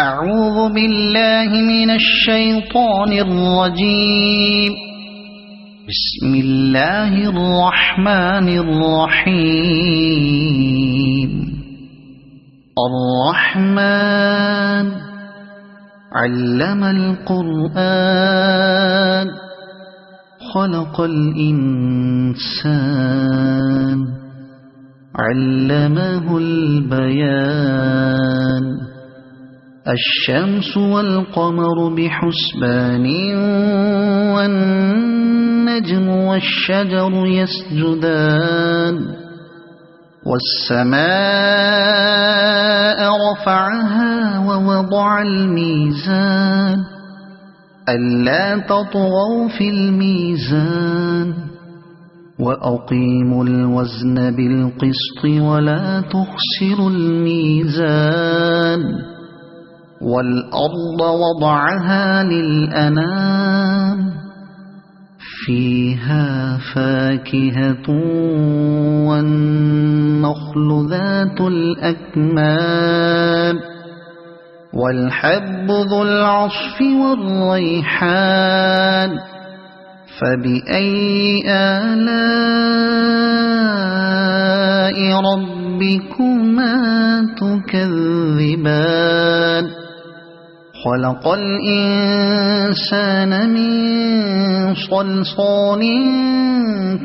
أعوذ بالله من الشيطان الرجيم. بسم الله الرحمن الرحيم. الرحمن علم القرآن خلق الإنسان علمه البيان. الشمس والقمر بحسبان والنجم والشجر يسجدان. والسماء رفعها ووضع الميزان ألا تطغوا في الميزان وأقيموا الوزن بالقسط ولا تخسروا الميزان. والأرض وضعها للأنام فيها فاكهة والنخل ذات الأكمام والحب ذو العصف والريحان. فبأي آلاء ربكما تكذبان. خلق الإنسان من صلصال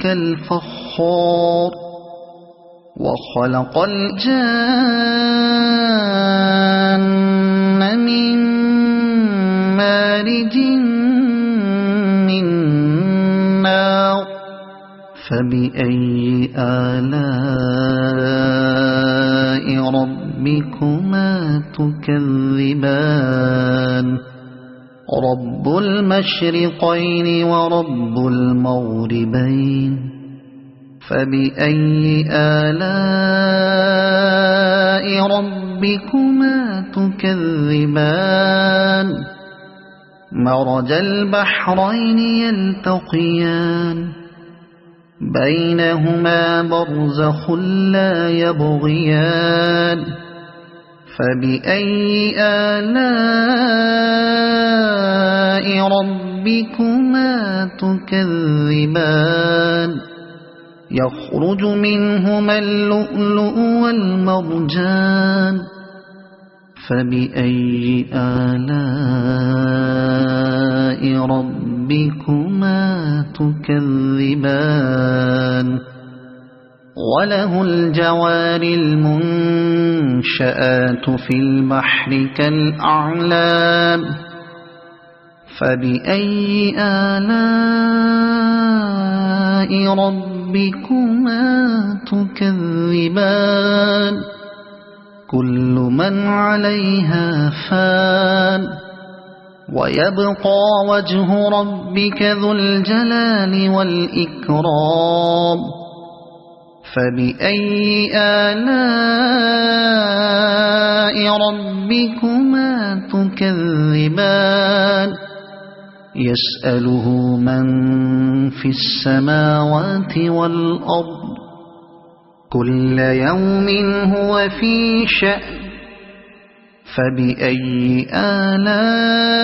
كالفخار وخلق الجان من مارج من نار. فبأي آلاء ربكما تكذبان. رب المشرقين ورب المغربين. فبأي آلاء ربكما تكذبان. مرج البحرين يلتقيان بينهما برزخ لا يبغيان. فبأي آلاء ربكما تكذبان. يخرج منهما اللؤلؤ والمرجان. فبأي آلاء ربكما تكذبان. وله الجوار المنشآت في البحر كالأعلام. فبأي آلاء ربكما تكذبان. كل من عليها فان ويبقى وجه ربك ذو الجلال والإكرام. فبأي آلاء ربكما تكذبان. يسأله من في السماوات والأرض كل يوم هو في شأن. فبأي آلاء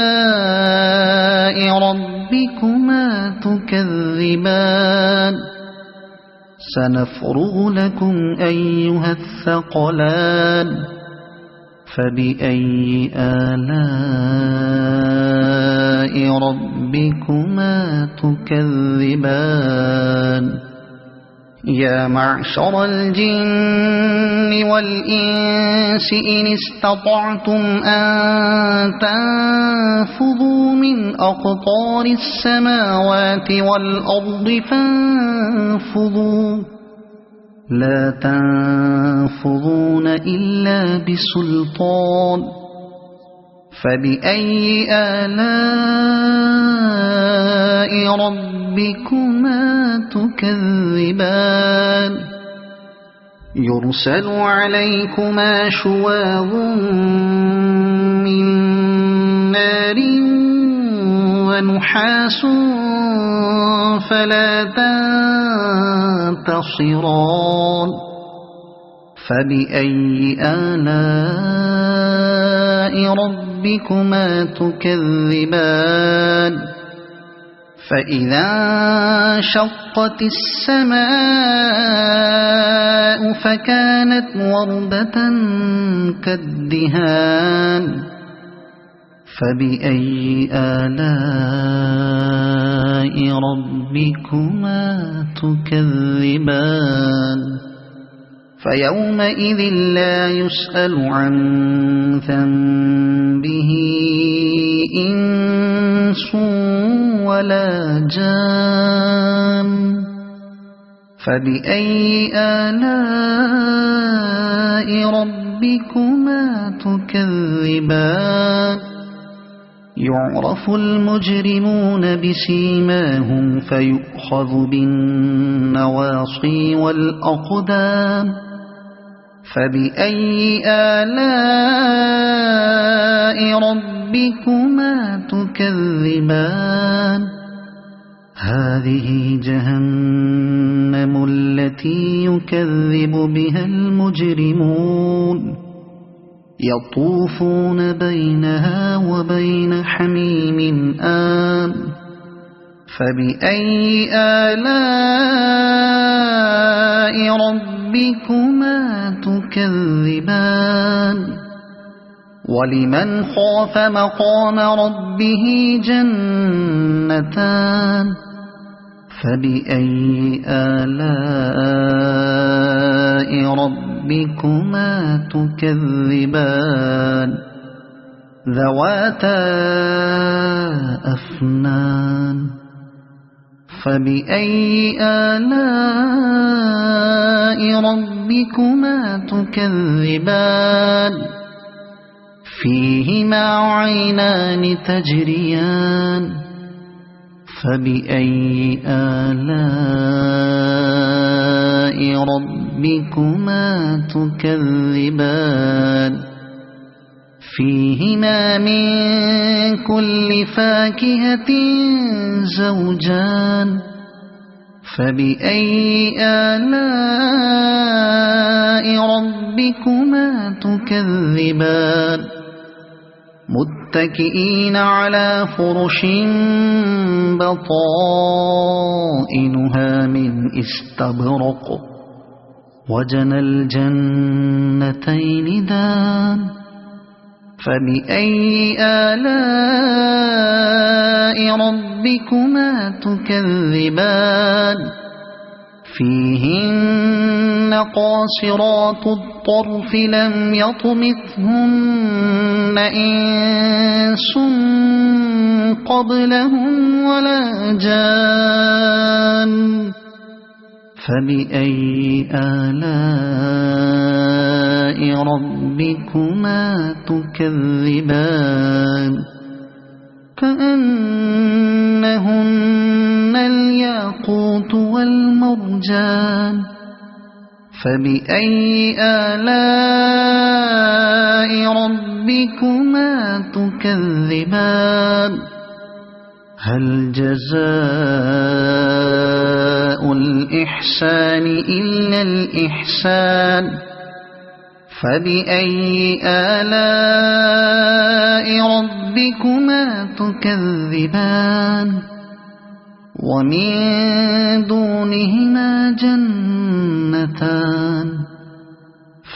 ربكما تكذبان. سنفرغ لكم أيها الثقلان. فبأي آلاء ربكما تكذبان. يا معشر الجن والإنس إن استطعتم أن تنفذوا من أقطار السماوات والأرض فانفذوا لا تنفذون إلا بسلطان. فبأي آلاء ربكما تكذبان. يرسل عليكما شواظ من نار ونحاس فلا تنتصران. فبأي آلاء ربكما تكذبان فإذا انشقت السماء فكانت وردة كالدهان فبأي آلاء ربكما تكذبان فيومئذ لا يسأل عن ذنبه إنس ولا جان فبأي آلاء ربكما تكذبان يعرف المجرمون بسيماهم فيؤخذ بالنواصي والأقدام فبأي آلاء ربكما تكذبان هذه جهنم التي يكذب بها المجرمون يطوفون بينها وبين حميم آن فبأي آلاء ربكما تكذبان ولمن خاف مقام ربه جنتان فبأي آلاء ربكما تكذبان ذواتا أفنان فبأي آلاء ربكما تكذبان فيهما عينان تجريان فبأي آلاء ربكما تكذبان فيهما من كل فاكهة زوجان فبأي آلاء ربكما تكذبان متكئين على فرش بطائنها من استبرق وجنى الجنتين دان فبأي آلاء ربكما تكذبان فيهن قاصرات الطرف لم يطمثهن إنس قبلهم ولا جان فبأي آلاء ربكما تكذبان كأنهن الياقوت والمرجان فبأي آلاء ربكما تكذبان هل جزاء الإحسان إلا الإحسان فبأي آلاء ربكما تكذبان ومن دونهما جنتان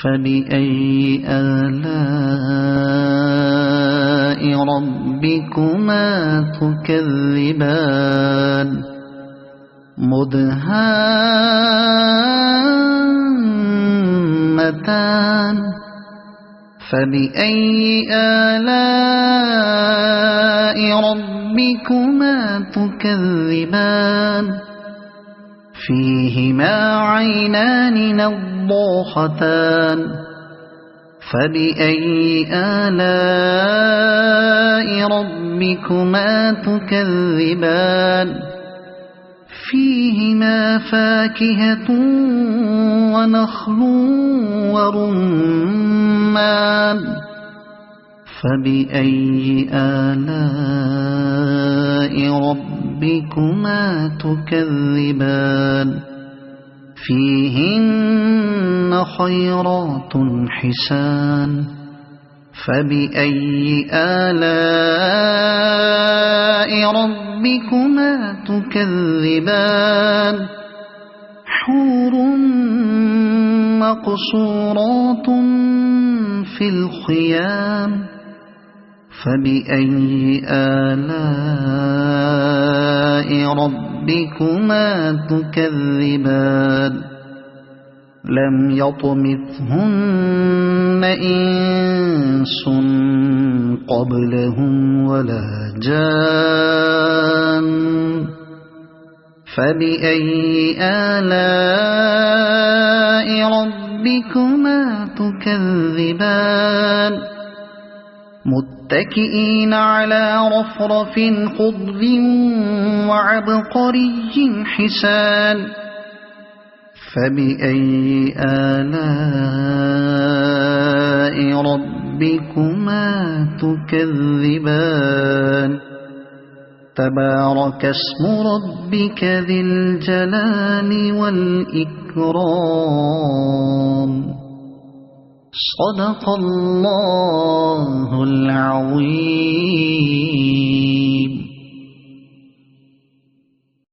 فبأي آلاء ربكما تكذبان مدهامتان فبأي آلاء ربكما تكذبان فيهما عينان نضاختان فبأي آلاء ربكما تكذبان فيهما فاكهة ونخل ورمان فبأي آلاء ربكما تكذبان فيهن خيرات حسان فبأي آلاء ربكما تكذبان حور مقصورات في الخيام فبأي آلاء ربكما تكذبان لم يطمثهن إنس قبلهم ولا جان فبأي آلاء ربكما تكذبان متكئين على رفرف خضر وعبقري حسان فبأي آلاء ربكما تكذبان تبارك اسم ربك ذي الجلال والإكرام صدق الله العظيم.